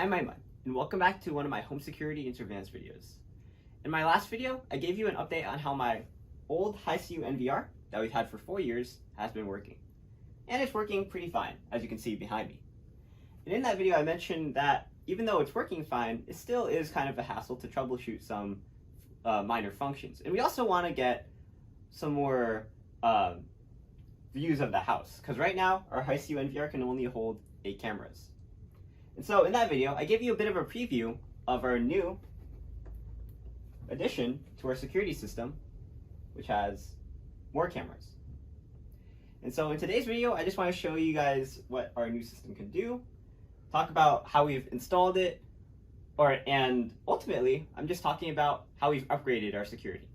I'm Aiman, and welcome back to one of my home security and surveillance videos. In my last video, I gave you an update on how my old Hiseeu NVR that we've had for 4 years has been working. And it's working pretty fine, as you can see behind me. And in that video, I mentioned that even though it's working fine, it still is kind of a hassle to troubleshoot some minor functions. And we also want to get some more views of the house, because right now, our Hiseeu NVR can only hold 8 cameras. And so in that video, I gave you a bit of a preview of our new addition to our security system, which has more cameras. And so in today's video, I just want to show you guys what our new system can do, talk about how we've installed it, and ultimately, I'm just talking about how we've upgraded our security.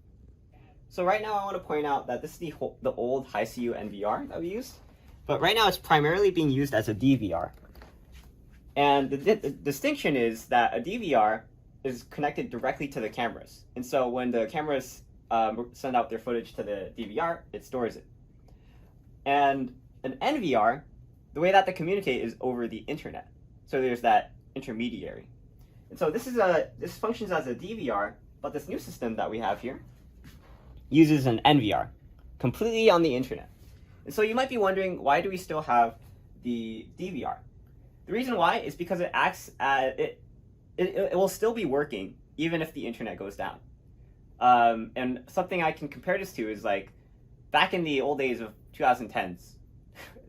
So right now, I want to point out that this is the old Hiseeu NVR that we used, but right now it's primarily being used as a DVR. And the distinction is that a DVR is connected directly to the cameras. And so when the cameras send out their footage to the DVR, it stores it. And an NVR, the way that they communicate is over the internet. So there's that intermediary. And so this functions as a DVR, but this new system that we have here uses an NVR, completely on the internet. And so you might be wondering, why do we still have the DVR? The reason why is because it acts as it will still be working even if the internet goes down. And something I can compare this to is like back in the old days of 2010s,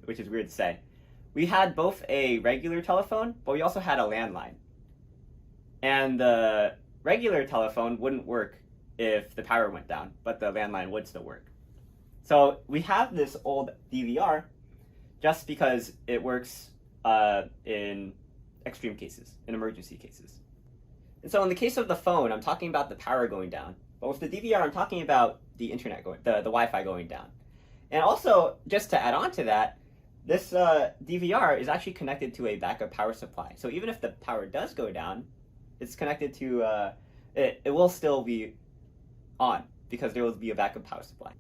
which is weird to say, we had both a regular telephone, but we also had a landline. And the regular telephone wouldn't work if the power went down, but the landline would still work. So we have this old DVR just because it works in extreme cases, in emergency cases. And so in the case of the phone, I'm talking about the power going down. But with the DVR, I'm talking about the internet the Wi-Fi going down. And also, just to add on to that, this DVR is actually connected to a backup power supply. So even if the power does go down, it's connected to, it will still be on because there will be a backup power supply.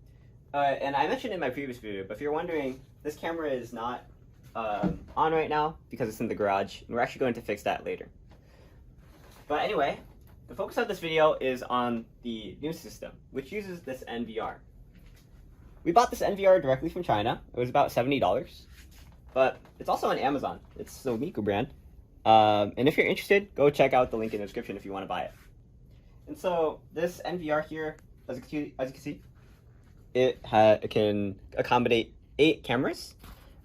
And I mentioned in my previous video, but if you're wondering, this camera is not on right now because it's in the garage, and we're actually going to fix that later. But anyway, the focus of this video is on the new system, which uses this NVR. We bought this NVR directly from China. It was about $70, but it's also on Amazon. It's the Miku brand. And if you're interested, go check out the link in the description if you want to buy it. And so this NVR here, as you can see, it can accommodate 8 cameras.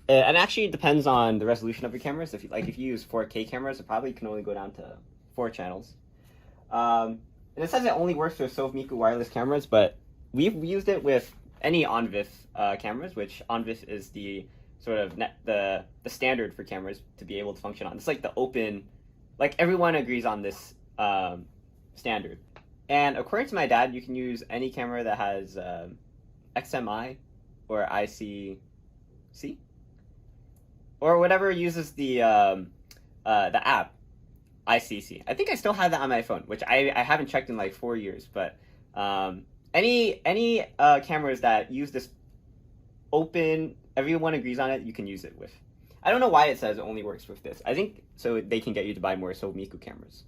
And actually it depends on the resolution of your cameras. If you use 4K cameras, it probably can only go down to 4 channels. And it says it only works with Miku wireless cameras, but we've used it with any OnVIF cameras, which OnVIF is the sort of the standard for cameras to be able to function on. It's like the open, like everyone agrees on this standard. And according to my dad, you can use any camera that has XMI or ICC, or whatever uses the app ICC. I think I still have that on my phone, which I haven't checked in like 4 years. But any cameras that use this open, everyone agrees on it, you can use it with. I don't know why it says it only works with this. I think so they can get you to buy more Miku cameras.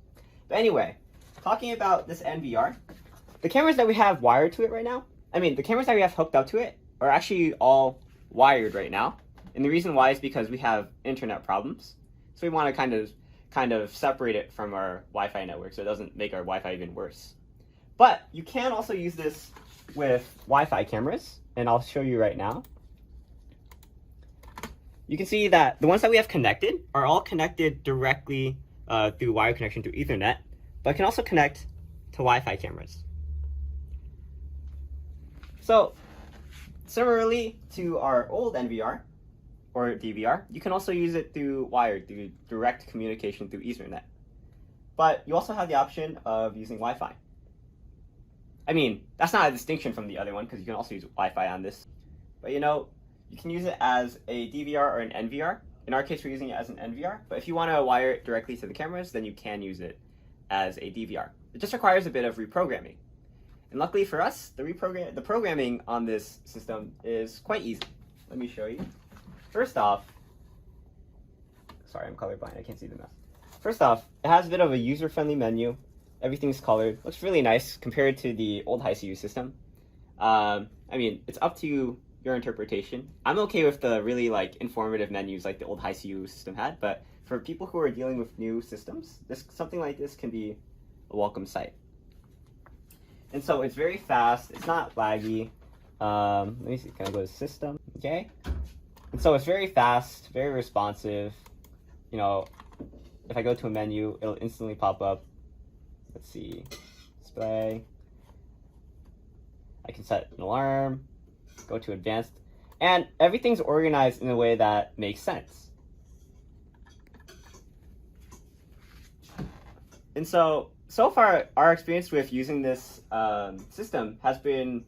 But anyway, talking about this NVR, the cameras that we have wired to it right now, the cameras that we have hooked up to it are actually all wired right now. And the reason why is because we have internet problems. So we want to kind of separate it from our Wi-Fi network so it doesn't make our Wi-Fi even worse. But you can also use this with Wi-Fi cameras, and I'll show you right now. You can see that the ones that we have connected are all connected directly through wire connection through Ethernet, but can also connect to Wi-Fi cameras. So similarly to our old NVR, or DVR, you can also use it through direct communication through Ethernet. But you also have the option of using Wi-Fi. That's not a distinction from the other one, because you can also use Wi-Fi on this. But you can use it as a DVR or an NVR. In our case, we're using it as an NVR. But if you want to wire it directly to the cameras, then you can use it as a DVR. It just requires a bit of reprogramming. And luckily for us, the programming on this system is quite easy. Let me show you. First off, Sorry, I'm colorblind. I can't see the mouse. First off, it has a bit of a user-friendly menu. Everything's colored. Looks really nice compared to the old Hiseeu system. I mean, it's up to your interpretation. I'm okay with the really like informative menus like the old Hiseeu system had, but for people who are dealing with new systems, something like this can be a welcome sight. And so it's very fast. It's not laggy. Let me see. Can I go to system? Okay. And so it's very fast, very responsive. You know, if I go to a menu, it'll instantly pop up. Let's see. Display. I can set an alarm. Go to advanced. And everything's organized in a way that makes sense. And so far, our experience with using this system has been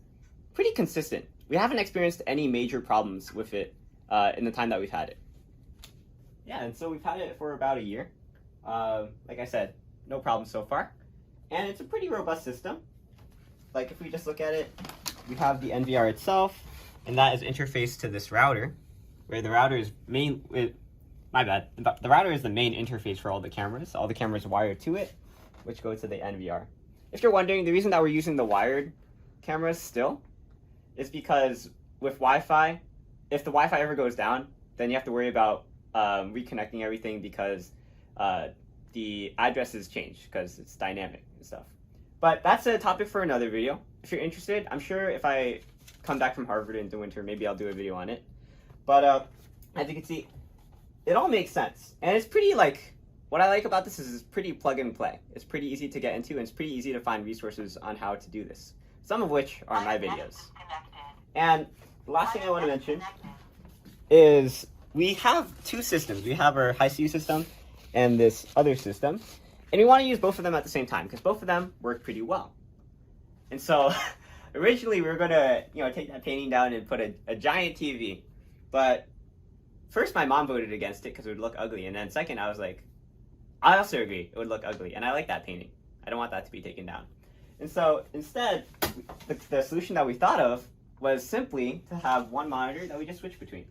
pretty consistent. We haven't experienced any major problems with it in the time that we've had it. Yeah, and so we've had it for about a year. Like I said, no problems so far. And it's a pretty robust system. Like if we just look at it, we have the NVR itself, and that is interfaced to this router, where the router is the router is the main interface for all the cameras. All the cameras wire to it, which go to the NVR. If you're wondering, the reason that we're using the wired cameras still is because with Wi-Fi, if the Wi-Fi ever goes down, then you have to worry about reconnecting everything because the addresses change because it's dynamic and stuff. But that's a topic for another video. If you're interested, I'm sure if I come back from Harvard in the winter, maybe I'll do a video on it. But as you can see, it all makes sense. And it's pretty like, what I like about this is it's pretty plug and play. It's pretty easy to get into and it's pretty easy to find resources on how to do this. Some of which are my videos. And the last thing I want to mention is we have two systems. We have our Hiseeu system and this other system. And we want to use both of them at the same time because both of them work pretty well. And so originally we were going to take that painting down and put a giant TV. But first my mom voted against it because it would look ugly. And then second I was like, I also agree it would look ugly. And I like that painting. I don't want that to be taken down. And so instead, the solution that we thought of was simply to have one monitor that we just switch between.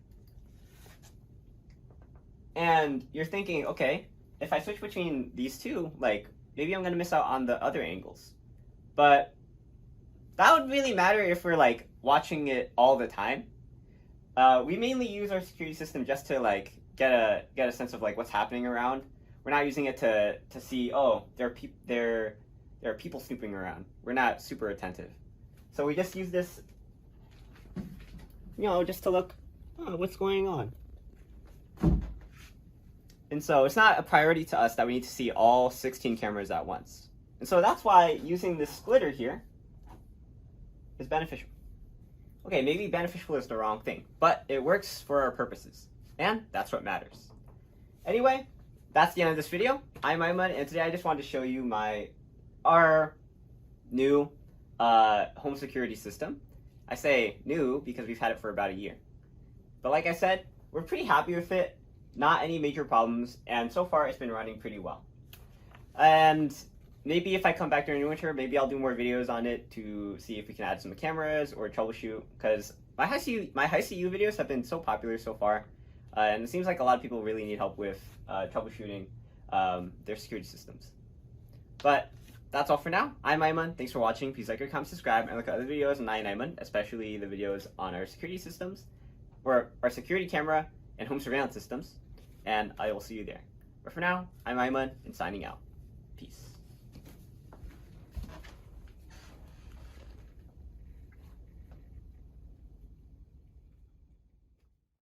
And you're thinking, okay, if I switch between these two, like maybe I'm going to miss out on the other angles. But that would really matter if we're like watching it all the time. We mainly use our security system just to like get a sense of like what's happening around. We're not using it to see, oh, there are people snooping around. We're not super attentive. So we just use this, just to look, oh, what's going on. And so it's not a priority to us that we need to see all 16 cameras at once. And so that's why using this splitter here is beneficial. Okay, maybe beneficial is the wrong thing, but it works for our purposes. And that's what matters. Anyway, that's the end of this video. I'm Aiman, and today I just wanted to show you our new home security system. I say new because we've had it for about a year. But like I said, we're pretty happy with it. Not any major problems, and so far it's been running pretty well. And maybe if I come back during the winter, maybe I'll do more videos on it to see if we can add some cameras or troubleshoot, because my Hiseeu videos have been so popular so far, and it seems like a lot of people really need help with troubleshooting their security systems. But that's all for now. I'm Aiman. Thanks for watching. Please like, comment, subscribe, and look at other videos on EyeOnAiman, especially the videos on our security systems, or our security camera and home surveillance systems, and I will see you there. But for now, I'm Aiman, and signing out.